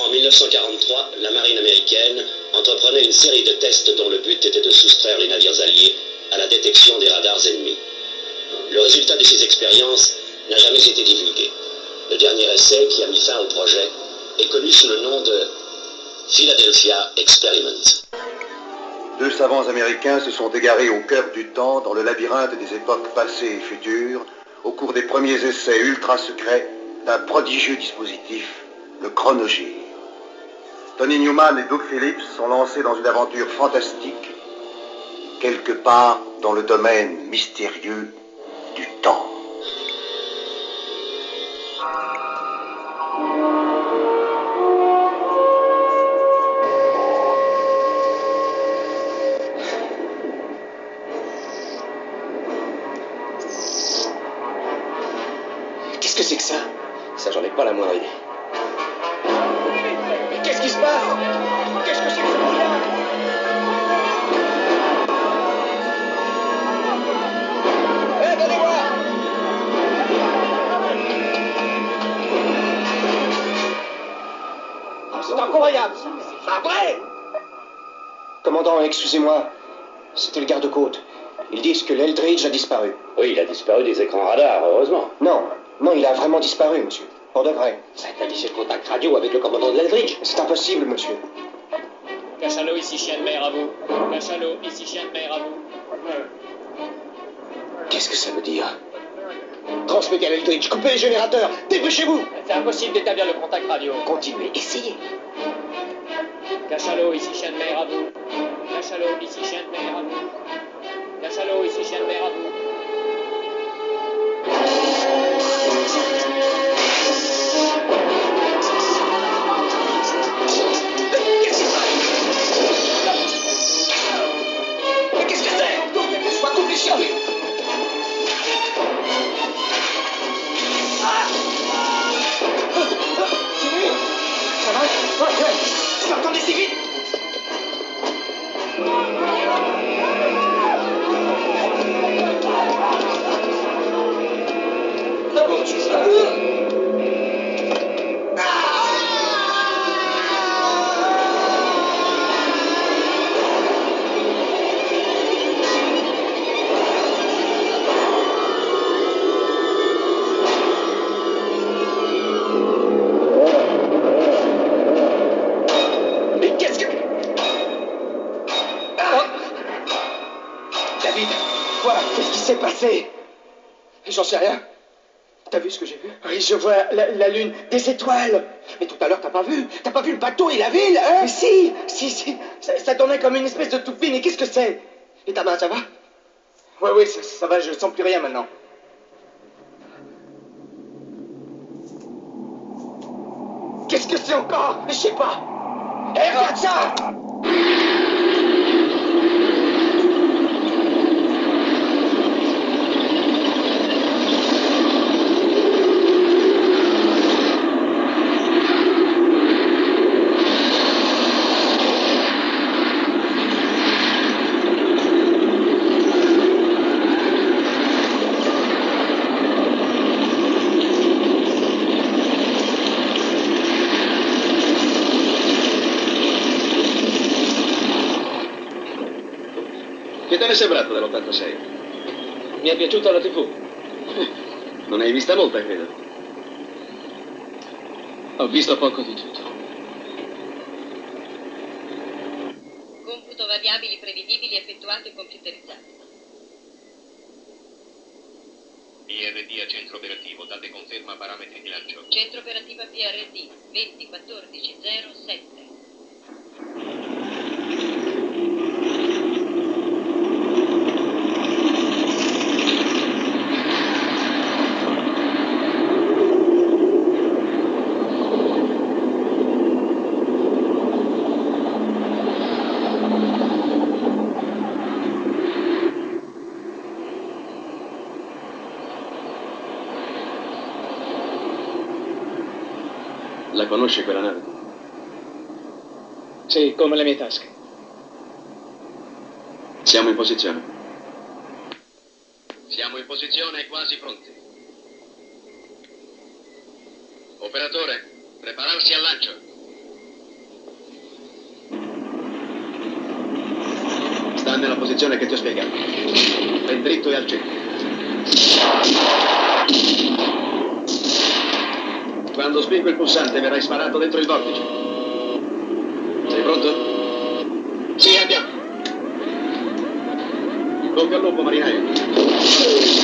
En 1943, la marine américaine entreprenait une série de tests dont le but était de soustraire les navires alliés à la détection des radars ennemis. Le résultat de ces expériences n'a jamais été divulgué. Le dernier essai qui a mis fin au projet est connu sous le nom de Philadelphia Experiment. Deux savants américains se sont égarés au cœur du temps, dans le labyrinthe des époques passées et futures, au cours des premiers essais ultra secrets d'un prodigieux dispositif, le chronogir. Tony Newman et Doug Phillips sont lancés dans une aventure fantastique, quelque part dans le domaine mystérieux du temps. Qu'est-ce que c'est que ça? Ça, j'en ai pas la moindre idée. Mais qu'est-ce qui se passe? Qu'est-ce que c'est que ce brouillard? Hé, donnez-moi! C'est incroyable, ça! C'est pas vrai! Commandant, excusez-moi. C'était le garde-côte. Ils disent que l'Eldridge a disparu. Oui, il a disparu des écrans radars, heureusement. Non, il a vraiment disparu, monsieur. Pour de vrai. Ça a établi le contact radio avec le commandant de l'Eldridge. C'est impossible, monsieur. Cachalot, ici chien de mer à vous. Cachalot, ici chien de mer à vous. Qu'est-ce que ça veut dire? Transmettez à l'Eldridge, coupez les générateurs, dépêchez-vous! C'est impossible d'établir le contact radio. Continuez, essayez. Cachalot, ici chien de mer à vous. Cachalot, ici chien de mer à vous. Cachalot, ici chien de mer à vous. Mais qu'est-ce que c'est? Je vois couper les chiens. C'est lui. Ça va? Ouais. Je m'attendais si vite. Comment tu fais? Mais qu'est-ce que... David, quoi? Qu'est-ce qui s'est passé? J'en sais rien. T'as vu ce que j'ai vu? Oui, je vois la lune, des étoiles. Mais tout à l'heure, t'as pas vu? T'as pas vu le bateau et la ville, hein? Mais si. Ça tournait comme une espèce de toupie, mais qu'est-ce que c'est? Et ta main, ça va? Oui, ça va, je sens plus rien maintenant. Qu'est-ce que c'est encore? Je sais pas. Hé, regarde ça! Che te ne è sembrato dell'86? Mi è piaciuta la TV. Non hai vista molta, credo. Ho visto poco di tutto. Computo variabili prevedibili effettuato e computerizzato. PRD a centro operativo, date conferma parametri di lancio. Centro operativa PRD 201407. La conosci quella nave? Sì, come le mie tasche. Siamo in posizione. Siamo in posizione e quasi pronti. Operatore, prepararsi al lancio. posizione che ti ho spiegato. Ben dritto e al centro. Quando spingo il pulsante verrai sparato dentro il vortice. Sei pronto? Sì, andiamo. Bocca al lupo, marinaio.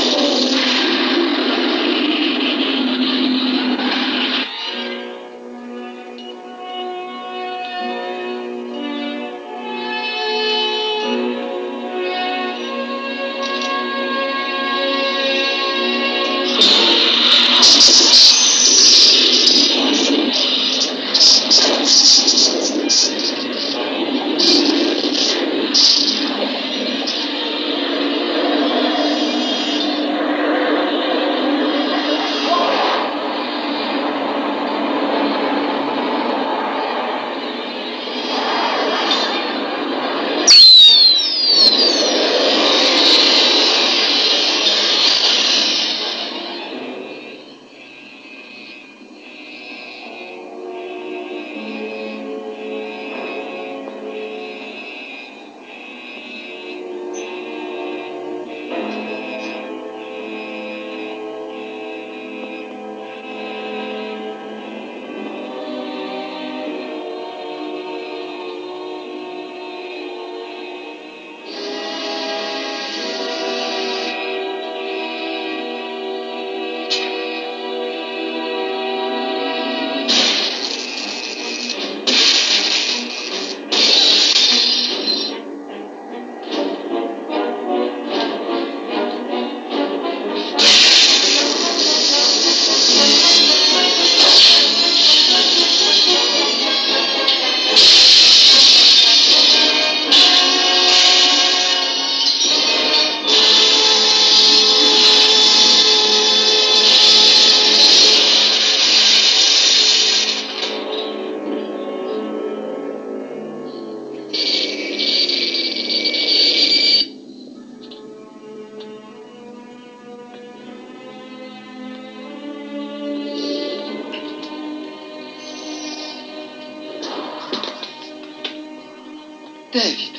David,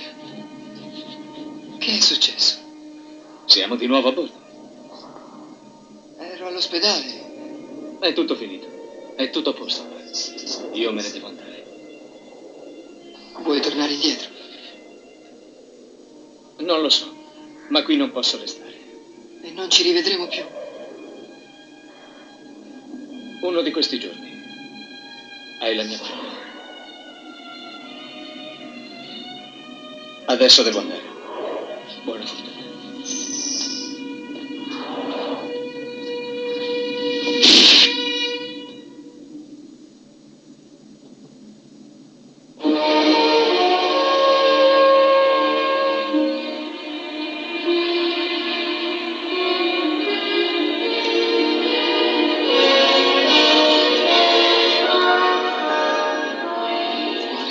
che è successo? Siamo di nuovo a bordo. Ero all'ospedale. È tutto finito. È tutto a posto. Io me ne devo andare. Vuoi tornare indietro? Non lo so, ma qui non posso restare. E non ci rivedremo più. Uno di questi giorni. Hai la mia parola. Adesso devo andare. Buona fortuna.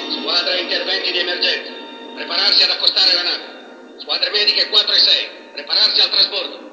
Squadra interventi di emergenza. Prepararsi ad accostare la nave. Squadre mediche 4 e 6. Prepararsi al trasbordo.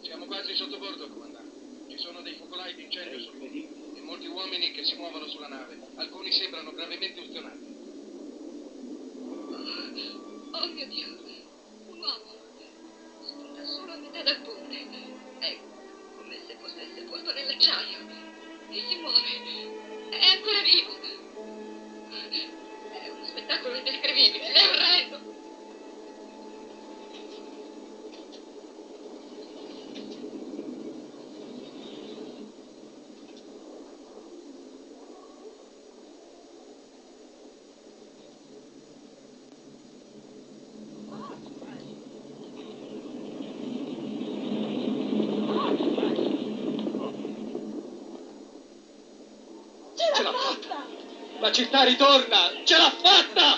Siamo quasi sotto bordo, comandante. Ci sono dei focolai di incendio sul bordo e molti uomini che si muovono sulla nave. Alcuni sembrano gravemente ustionati. Oh mio Dio, un uomo. Spunta solo a metà dal ponte. È come se fosse sepolto nell'acciaio. E si muove. È ancora vivo. È uno spettacolo indescrivibile, è orrendo. Ce l'ha fatta! La città ritorna! Ce l'ha fatta!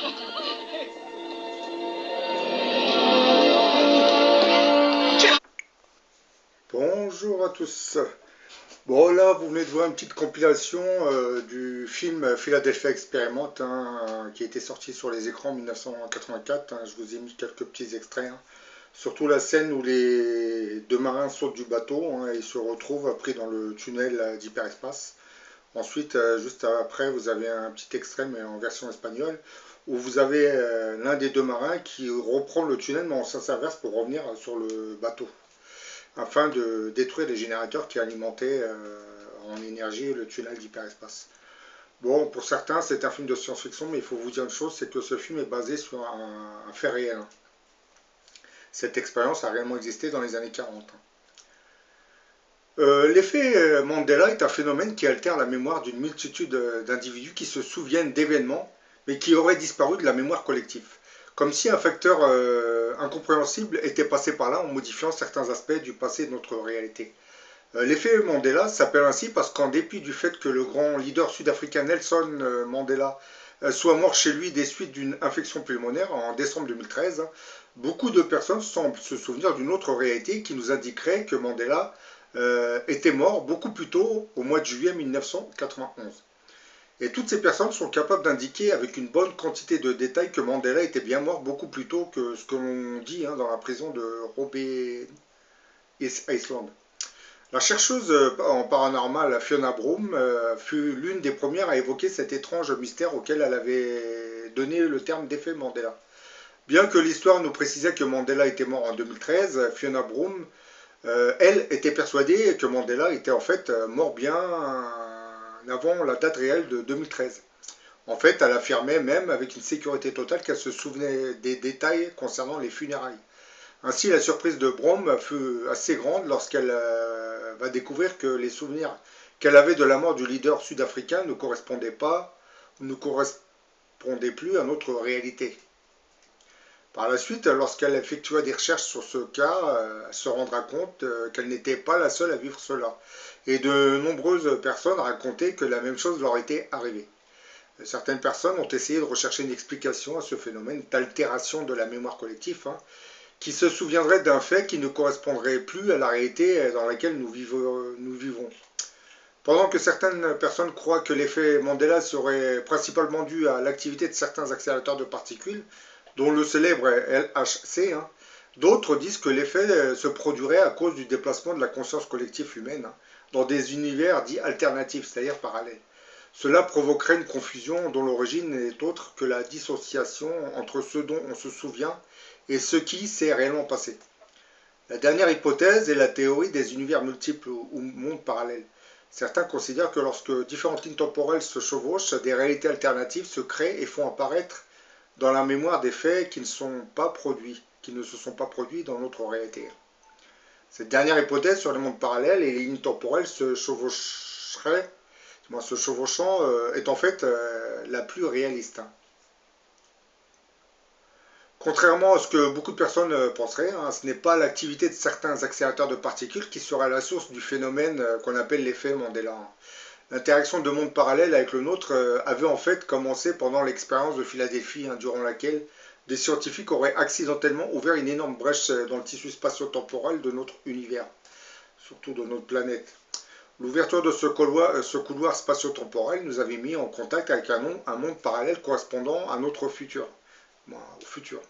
Bonjour à tous. Bon, là, vous venez de voir une petite compilation du film Philadelphia Experiment, hein, qui a été sorti sur les écrans en 1984. Hein. Je vous ai mis quelques petits extraits. Hein. Surtout la scène où les deux marins sautent du bateau, hein, et se retrouvent pris dans le tunnel d'hyperespace. Ensuite, juste après, vous avez un petit extrait, mais en version espagnole, où vous avez l'un des deux marins qui reprend le tunnel, mais en sens inverse pour revenir sur le bateau, afin de détruire les générateurs qui alimentaient en énergie le tunnel d'hyperespace. Bon, pour certains, c'est un film de science-fiction, mais il faut vous dire une chose, c'est que ce film est basé sur un fait réel. Cette expérience a réellement existé dans les années 40. L'effet Mandela est un phénomène qui altère la mémoire d'une multitude d'individus qui se souviennent d'événements, mais qui auraient disparu de la mémoire collective. Comme si un facteur incompréhensible était passé par là en modifiant certains aspects du passé de notre réalité. L'effet Mandela s'appelle ainsi parce qu'en dépit du fait que le grand leader sud-africain Nelson Mandela soit mort chez lui des suites d'une infection pulmonaire en décembre 2013, beaucoup de personnes semblent se souvenir d'une autre réalité qui nous indiquerait que Mandela était mort beaucoup plus tôt, au mois de juillet 1991. Et toutes ces personnes sont capables d'indiquer avec une bonne quantité de détails que Mandela était bien mort beaucoup plus tôt que ce que l'on dit dans la prison de Robben Island. La chercheuse en paranormal Fiona Broom fut l'une des premières à évoquer cet étrange mystère auquel elle avait donné le terme d'effet Mandela. Bien que l'histoire nous précisait que Mandela était mort en 2013, Fiona Broom, elle, était persuadée que Mandela était en fait mort bien avant la date réelle de 2013. En fait, elle affirmait même avec une sécurité totale qu'elle se souvenait des détails concernant les funérailles. Ainsi, la surprise de Broom fut assez grande lorsqu'elle va découvrir que les souvenirs qu'elle avait de la mort du leader sud-africain ne correspondaient pas, ou ne correspondaient plus à notre réalité. Par la suite, lorsqu'elle effectua des recherches sur ce cas, elle se rendra compte qu'elle n'était pas la seule à vivre cela. Et de nombreuses personnes racontaient que la même chose leur était arrivée. Certaines personnes ont essayé de rechercher une explication à ce phénomène d'altération de la mémoire collective, qui se souviendrait d'un fait qui ne correspondrait plus à la réalité dans laquelle nous vivons. Pendant que certaines personnes croient que l'effet Mandela serait principalement dû à l'activité de certains accélérateurs de particules, dont le célèbre LHC, d'autres disent que l'effet se produirait à cause du déplacement de la conscience collective humaine dans des univers dits alternatifs, c'est-à-dire parallèles. Cela provoquerait une confusion dont l'origine n'est autre que la dissociation entre ce dont on se souvient et ce qui s'est réellement passé. La dernière hypothèse est la théorie des univers multiples ou mondes parallèles. Certains considèrent que lorsque différentes lignes temporelles se chevauchent, des réalités alternatives se créent et font apparaître dans la mémoire des faits qui ne se sont pas produits dans notre réalité. Cette dernière hypothèse sur les mondes parallèles et les lignes temporelles se chevauchant est en fait la plus réaliste. Contrairement à ce que beaucoup de personnes penseraient, ce n'est pas l'activité de certains accélérateurs de particules qui sera la source du phénomène qu'on appelle l'effet Mandela. L'interaction de mondes parallèles avec le nôtre avait en fait commencé pendant l'expérience de Philadelphie, durant laquelle des scientifiques auraient accidentellement ouvert une énorme brèche dans le tissu spatio-temporel de notre univers, surtout de notre planète. L'ouverture de ce couloir spatio-temporel nous avait mis en contact avec un monde parallèle correspondant à notre futur. Au futur.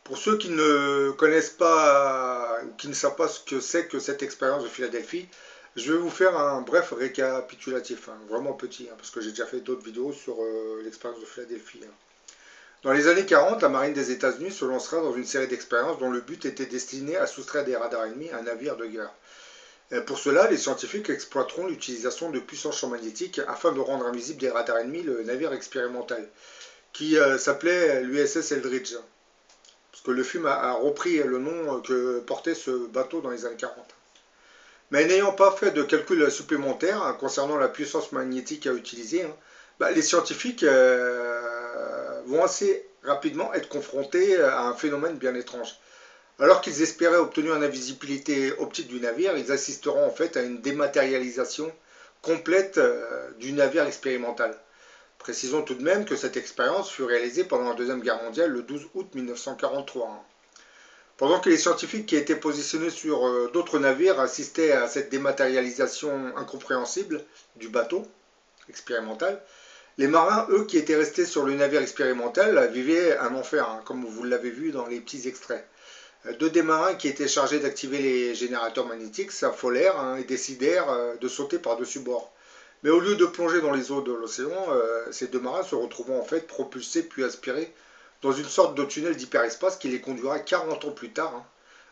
Pour ceux qui ne connaissent pas ou qui ne savent pas ce que c'est que cette expérience de Philadelphie, je vais vous faire un bref récapitulatif, vraiment petit, parce que j'ai déjà fait d'autres vidéos sur l'expérience de Philadelphie. Dans les années 40, la marine des États-Unis se lancera dans une série d'expériences dont le but était destiné à soustraire des radars ennemis à un navire de guerre. Pour cela, les scientifiques exploiteront l'utilisation de puissants champs magnétiques afin de rendre invisible des radars ennemis le navire expérimental, qui s'appelait l'USS Eldridge, parce que le film a repris le nom que portait ce bateau dans les années 40. Mais n'ayant pas fait de calculs supplémentaires concernant la puissance magnétique à utiliser, les scientifiques vont assez rapidement être confrontés à un phénomène bien étrange. Alors qu'ils espéraient obtenir une invisibilité optique du navire, ils assisteront en fait à une dématérialisation complète du navire expérimental. Précisons tout de même que cette expérience fut réalisée pendant la Deuxième Guerre mondiale le 12 août 1943. Pendant que les scientifiques qui étaient positionnés sur d'autres navires assistaient à cette dématérialisation incompréhensible du bateau expérimental, les marins, eux, qui étaient restés sur le navire expérimental, vivaient un enfer, hein, comme vous l'avez vu dans les petits extraits. Deux des marins qui étaient chargés d'activer les générateurs magnétiques s'affolèrent et décidèrent de sauter par-dessus bord. Mais au lieu de plonger dans les eaux de l'océan, ces deux marins se retrouveront en fait propulsés puis aspirés dans une sorte de tunnel d'hyperespace qui les conduira 40 ans plus tard,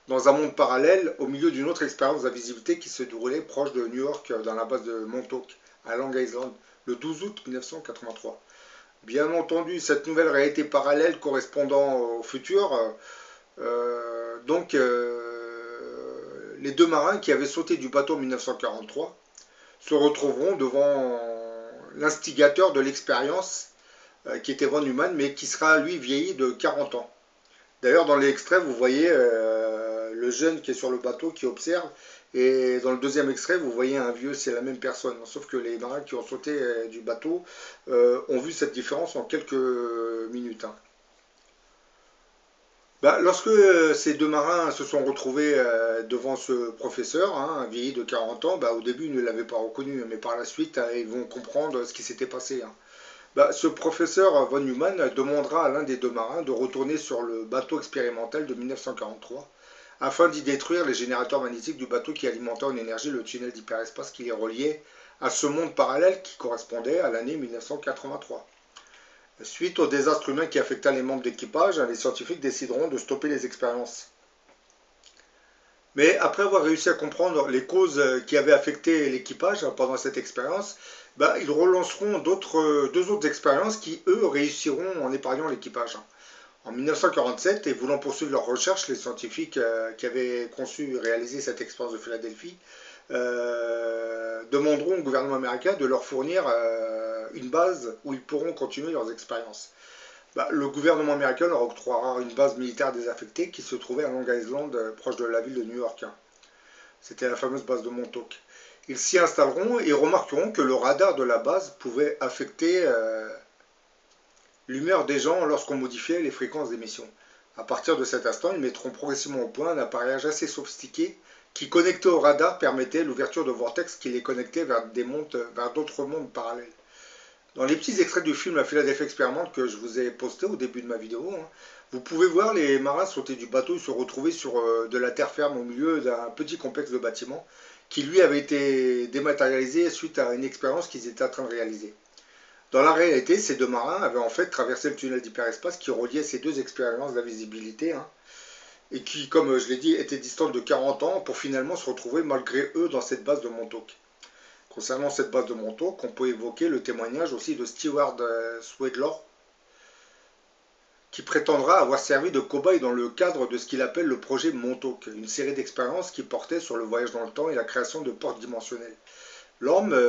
dans un monde parallèle, au milieu d'une autre expérience d'invisibilité qui se déroulait proche de New York, dans la base de Montauk, à Long Island, le 12 août 1983. Bien entendu, cette nouvelle réalité parallèle correspondant au futur, les deux marins qui avaient sauté du bateau en 1943 se retrouveront devant l'instigateur de l'expérience, qui était Von Neumann, mais qui sera lui vieilli de 40 ans. D'ailleurs, dans l'extrait, vous voyez le jeune qui est sur le bateau qui observe, et dans le deuxième extrait, vous voyez un vieux, c'est la même personne. Sauf que les marins qui ont sauté du bateau ont vu cette différence en quelques minutes. Lorsque ces deux marins se sont retrouvés devant ce professeur, un vieilli de 40 ans, au début ils ne l'avaient pas reconnu, mais par la suite ils vont comprendre ce qui s'était passé. Ce professeur Von Neumann demandera à l'un des deux marins de retourner sur le bateau expérimental de 1943 afin d'y détruire les générateurs magnétiques du bateau qui alimentaient en énergie le tunnel d'hyperespace qui les reliait à ce monde parallèle qui correspondait à l'année 1983. Suite au désastre humain qui affecta les membres d'équipage, les scientifiques décideront de stopper les expériences. Mais après avoir réussi à comprendre les causes qui avaient affecté l'équipage pendant cette expérience, ils relanceront deux autres expériences qui, eux, réussiront en épargnant l'équipage. En 1947, et voulant poursuivre leurs recherches, les scientifiques qui avaient conçu et réalisé cette expérience de Philadelphie demanderont au gouvernement américain de leur fournir une base où ils pourront continuer leurs expériences. Le gouvernement américain leur octroiera une base militaire désaffectée qui se trouvait à Long Island, proche de la ville de New York. C'était la fameuse base de Montauk. Ils s'y installeront et remarqueront que le radar de la base pouvait affecter l'humeur des gens lorsqu'on modifiait les fréquences d'émission. À partir de cet instant, ils mettront progressivement au point un appareillage assez sophistiqué qui, connecté au radar, permettait l'ouverture de vortex qui les connectait vers d'autres mondes parallèles. Dans les petits extraits du film La Philadelphia Experiment que je vous ai posté au début de ma vidéo, vous pouvez voir les marins sauter du bateau et se retrouver sur de la terre ferme au milieu d'un petit complexe de bâtiments qui lui avait été dématérialisé suite à une expérience qu'ils étaient en train de réaliser. Dans la réalité, ces deux marins avaient en fait traversé le tunnel d'hyperespace qui reliait ces deux expériences d'invisibilité et qui, comme je l'ai dit, étaient distantes de 40 ans pour finalement se retrouver malgré eux dans cette base de Montauk. Concernant cette base de Montauk, on peut évoquer le témoignage aussi de Stewart Swedlaw, qui prétendra avoir servi de cobaye dans le cadre de ce qu'il appelle le projet Montauk, une série d'expériences qui portait sur le voyage dans le temps et la création de portes dimensionnelles. L'homme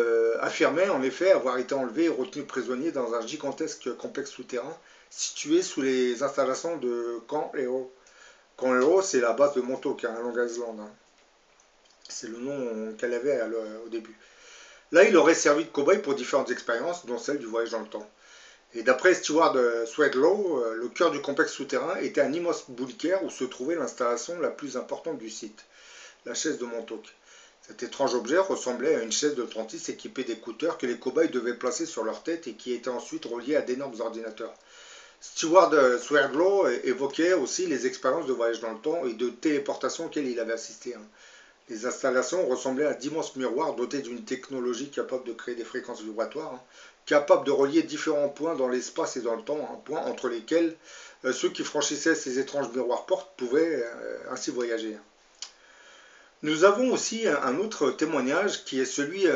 affirmait en effet avoir été enlevé et retenu prisonnier dans un gigantesque complexe souterrain situé sous les installations de Camp Hero. Camp Hero, c'est la base de Montauk, à Long Island. C'est le nom qu'elle avait au début. Là, il aurait servi de cobaye pour différentes expériences, dont celle du voyage dans le temps. Et d'après Stewart Swedlaw, le cœur du complexe souterrain était un immense bunker où se trouvait l'installation la plus importante du site, la chaise de Montauk. Cet étrange objet ressemblait à une chaise de 36 équipée d'écouteurs que les cobayes devaient placer sur leur tête et qui étaient ensuite reliés à d'énormes ordinateurs. Stewart Swedlaw évoquait aussi les expériences de voyage dans le temps et de téléportation auxquelles il avait assisté. Les installations ressemblaient à d'immenses miroirs dotés d'une technologie capable de créer des fréquences vibratoires, capable de relier différents points dans l'espace et dans le temps, points entre lesquels ceux qui franchissaient ces étranges miroirs portes pouvaient ainsi voyager. Nous avons aussi un autre témoignage qui est celui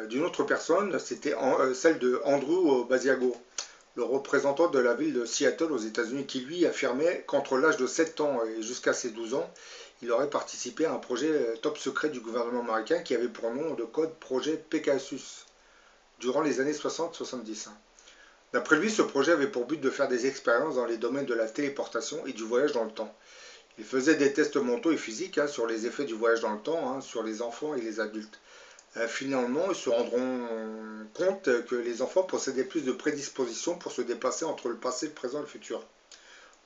d'une autre personne, c'était celle de Andrew Basiago, le représentant de la ville de Seattle aux États-Unis, qui lui affirmait qu'entre l'âge de 7 ans et jusqu'à ses 12 ans, il aurait participé à un projet top secret du gouvernement américain qui avait pour nom de code projet Pegasus durant les années 60-70. D'après lui, ce projet avait pour but de faire des expériences dans les domaines de la téléportation et du voyage dans le temps. Il faisait des tests mentaux et physiques sur les effets du voyage dans le temps, sur les enfants et les adultes. Finalement, ils se rendront compte que les enfants possédaient plus de prédispositions pour se déplacer entre le passé, le présent et le futur.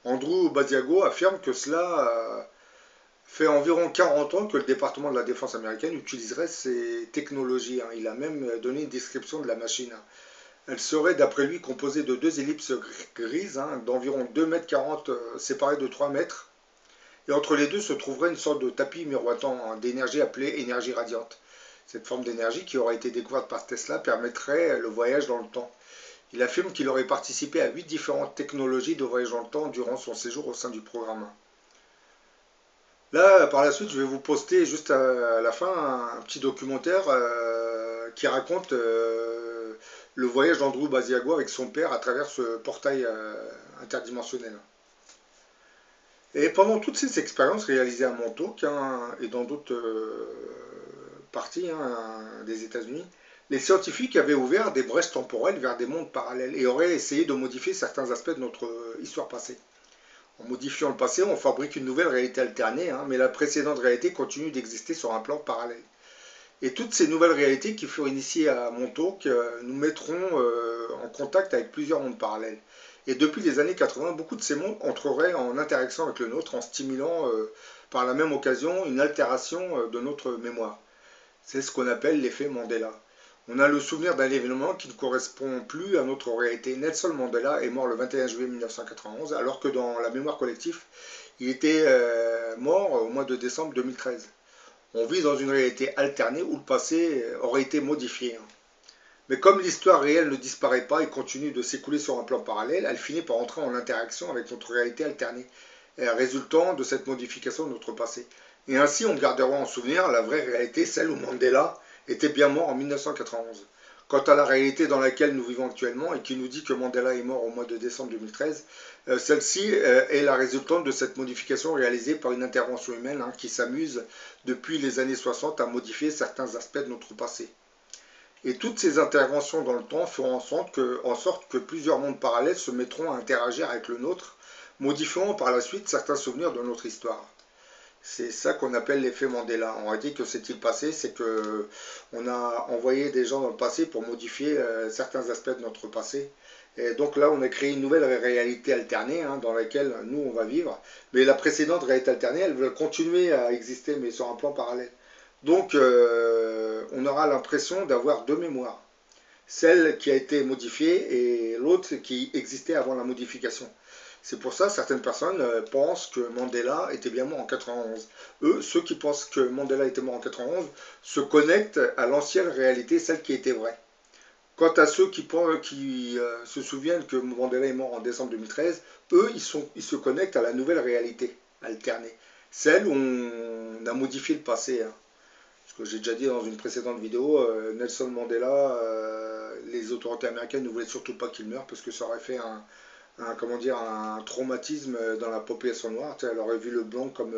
Andrew Basiago affirme que cela fait environ 40 ans que le département de la défense américaine utiliserait ces technologies. Il a même donné une description de la machine. Elle serait, d'après lui, composée de 2 ellipses grises d'environ 2,40 m séparées de 3 mètres. Et entre les deux se trouverait une sorte de tapis miroitant d'énergie appelée énergie radiante. Cette forme d'énergie qui aurait été découverte par Tesla permettrait le voyage dans le temps. Il affirme qu'il aurait participé à 8 différentes technologies de voyage dans le temps durant son séjour au sein du programme. Là, par la suite, je vais vous poster juste à la fin un petit documentaire qui raconte le voyage d'Andrew Basiago avec son père à travers ce portail interdimensionnel. Et pendant toutes ces expériences réalisées à Montauk et dans d'autres parties des États-Unis, les scientifiques avaient ouvert des brèches temporelles vers des mondes parallèles et auraient essayé de modifier certains aspects de notre histoire passée. En modifiant le passé, on fabrique une nouvelle réalité alternée, mais la précédente réalité continue d'exister sur un plan parallèle. Et toutes ces nouvelles réalités qui furent initiées à Montauk nous mettront en contact avec plusieurs mondes parallèles. Et depuis les années 80, beaucoup de ces mondes entreraient en interaction avec le nôtre en stimulant par la même occasion une altération de notre mémoire. C'est ce qu'on appelle l'effet Mandela. On a le souvenir d'un événement qui ne correspond plus à notre réalité. Nelson Mandela est mort le 21 juillet 1991, alors que dans la mémoire collective, il était mort au mois de décembre 2013. On vit dans une réalité alternée où le passé aurait été modifié. Mais comme l'histoire réelle ne disparaît pas et continue de s'écouler sur un plan parallèle, elle finit par entrer en interaction avec notre réalité alternée, résultant de cette modification de notre passé. Et ainsi, on gardera en souvenir la vraie réalité, celle où Mandela était bien mort en 1991. Quant à la réalité dans laquelle nous vivons actuellement et qui nous dit que Mandela est mort au mois de décembre 2013, celle-ci est la résultante de cette modification réalisée par une intervention humaine qui s'amuse depuis les années 60 à modifier certains aspects de notre passé. Et toutes ces interventions dans le temps feront en sorte que plusieurs mondes parallèles se mettront à interagir avec le nôtre, modifiant par la suite certains souvenirs de notre histoire. C'est ça qu'on appelle l'effet Mandela. On a dit que s'est-il passé, c'est qu'on a envoyé des gens dans le passé pour modifier certains aspects de notre passé. Et donc là, on a créé une nouvelle réalité alternée dans laquelle nous, on va vivre. Mais la précédente réalité alternée, elle va continuer à exister, mais sur un plan parallèle. Donc, on aura l'impression d'avoir 2 mémoires. Celle qui a été modifiée et l'autre qui existait avant la modification. C'est pour ça que certaines personnes pensent que Mandela était bien mort en 91. Ceux qui pensent que Mandela était mort en 91 se connectent à l'ancienne réalité, celle qui était vraie. Quant à ceux qui se souviennent que Mandela est mort en décembre 2013, ils se connectent à la nouvelle réalité alternée, celle où on a modifié le passé. Ce que j'ai déjà dit dans une précédente vidéo, Nelson Mandela, les autorités américaines ne voulaient surtout pas qu'il meure parce que ça aurait fait un traumatisme dans la population noire. Elle aurait vu le blanc comme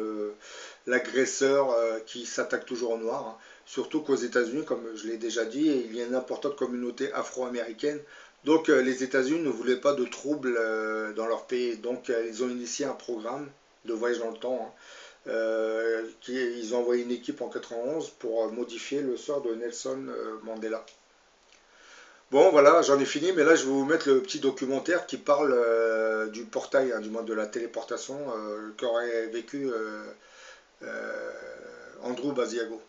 l'agresseur qui s'attaque toujours au noir. Surtout qu'aux États-Unis, comme je l'ai déjà dit, il y a une importante communauté afro-américaine. Donc les États-Unis ne voulaient pas de troubles dans leur pays. Donc ils ont initié un programme de voyage dans le temps. Ils ont envoyé une équipe en 91 pour modifier le sort de Nelson Mandela. Bon, voilà, j'en ai fini, mais là, je vais vous mettre le petit documentaire qui parle du portail, du moins de la téléportation qu'aurait vécu Andrew Basiago.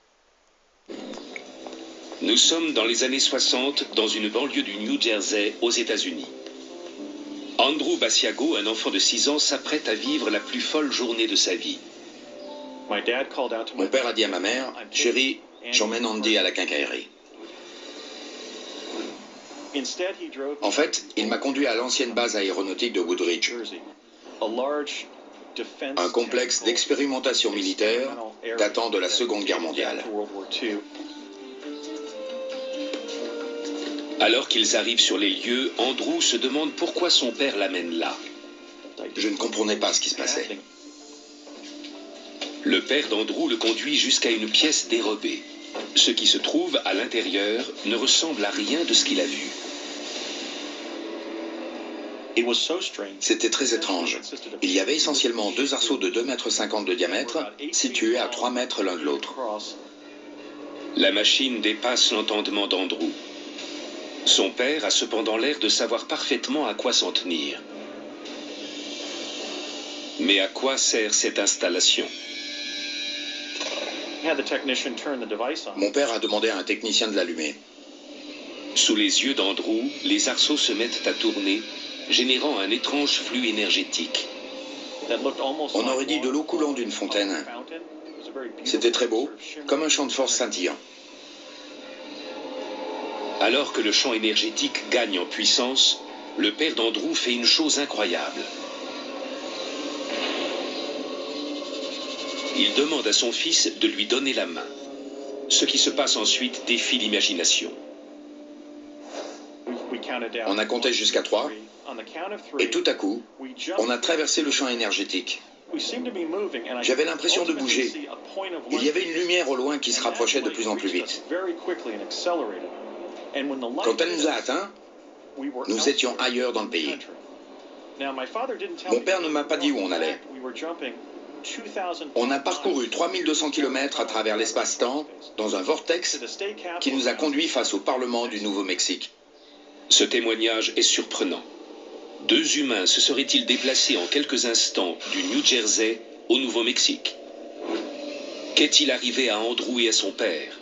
Nous sommes dans les années 60, dans une banlieue du New Jersey, aux États-Unis. Andrew Basiago, un enfant de 6 ans, s'apprête à vivre la plus folle journée de sa vie. Mon père a dit à ma mère, « Chérie, j'emmène Andy à la quincaillerie. » En fait, il m'a conduit à l'ancienne base aéronautique de Woodridge, un complexe d'expérimentation militaire datant de la Seconde Guerre mondiale. Alors qu'ils arrivent sur les lieux, Andrew se demande pourquoi son père l'amène là. Je ne comprenais pas ce qui se passait. Le père d'Andrew le conduit jusqu'à une pièce dérobée. Ce qui se trouve à l'intérieur ne ressemble à rien de ce qu'il a vu. C'était très étrange. Il y avait essentiellement 2 arceaux de 2,50 m de diamètre, situés à 3 mètres l'un de l'autre. La machine dépasse l'entendement d'Andrew. Son père a cependant l'air de savoir parfaitement à quoi s'en tenir. Mais à quoi sert cette installation? Mon père a demandé à un technicien de l'allumer. Sous les yeux d'Andrew, les arceaux se mettent à tourner, générant un étrange flux énergétique. On aurait dit de l'eau coulant d'une fontaine. C'était très beau, comme un champ de force scintillant. Alors que le champ énergétique gagne en puissance, le père d'Andrew fait une chose incroyable. Il demande à son fils de lui donner la main. Ce qui se passe ensuite défie l'imagination. On a compté jusqu'à 3, et tout à coup, on a traversé le champ énergétique. J'avais l'impression de bouger. Il y avait une lumière au loin qui se rapprochait de plus en plus vite. Quand elle nous a atteints, nous étions ailleurs dans le pays. Mon père ne m'a pas dit où on allait. On a parcouru 3200 km à travers l'espace-temps dans un vortex qui nous a conduits face au Parlement du Nouveau-Mexique. Ce témoignage est surprenant. 2 humains se seraient-ils déplacés en quelques instants du New Jersey au Nouveau-Mexique? Qu'est-il arrivé à Andrew et à son père?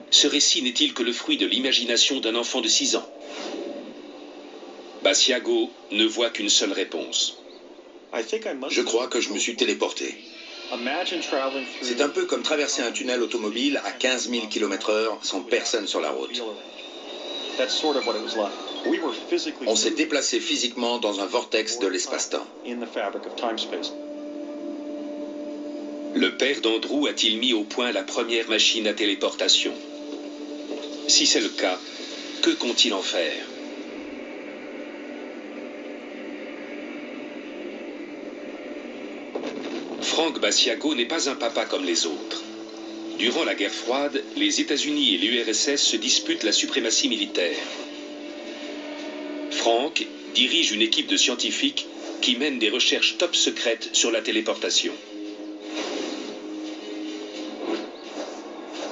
Ce récit n'est-il que le fruit de l'imagination d'un enfant de 6 ans? Basiago ne voit qu'une seule réponse. Je crois que je me suis téléporté. C'est un peu comme traverser un tunnel automobile à 15 000 km/h sans personne sur la route. On s'est déplacé physiquement dans un vortex de l'espace-temps. Le père d'Andrew a-t-il mis au point la première machine à téléportation? Si c'est le cas, que compte-t-il en faire? Frank Basiago n'est pas un papa comme les autres. Durant la guerre froide, les États-Unis et l'URSS se disputent la suprématie militaire. Frank dirige une équipe de scientifiques qui mène des recherches top secrètes sur la téléportation.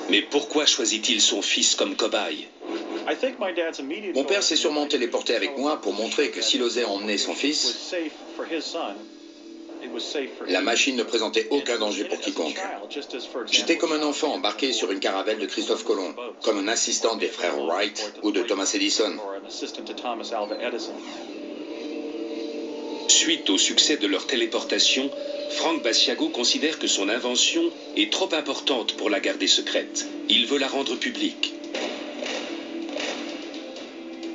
Mais pourquoi choisit-il son fils comme cobaye? Mon père s'est sûrement téléporté avec moi pour montrer que s'il osait emmener son fils, la machine ne présentait aucun danger pour quiconque. J'étais comme un enfant embarqué sur une caravelle de Christophe Colomb, comme un assistant des frères Wright ou de Thomas Edison. Suite au succès de leur téléportation, Frank Basiago considère que son invention est trop importante pour la garder secrète. Il veut la rendre publique.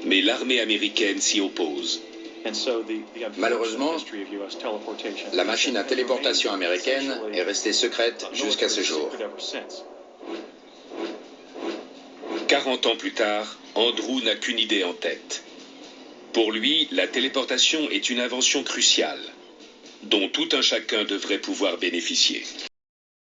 Mais l'armée américaine s'y oppose. Malheureusement, la machine à téléportation américaine est restée secrète jusqu'à ce jour. 40 ans plus tard, Andrew n'a qu'une idée en tête. Pour lui, la téléportation est une invention cruciale, dont tout un chacun devrait pouvoir bénéficier.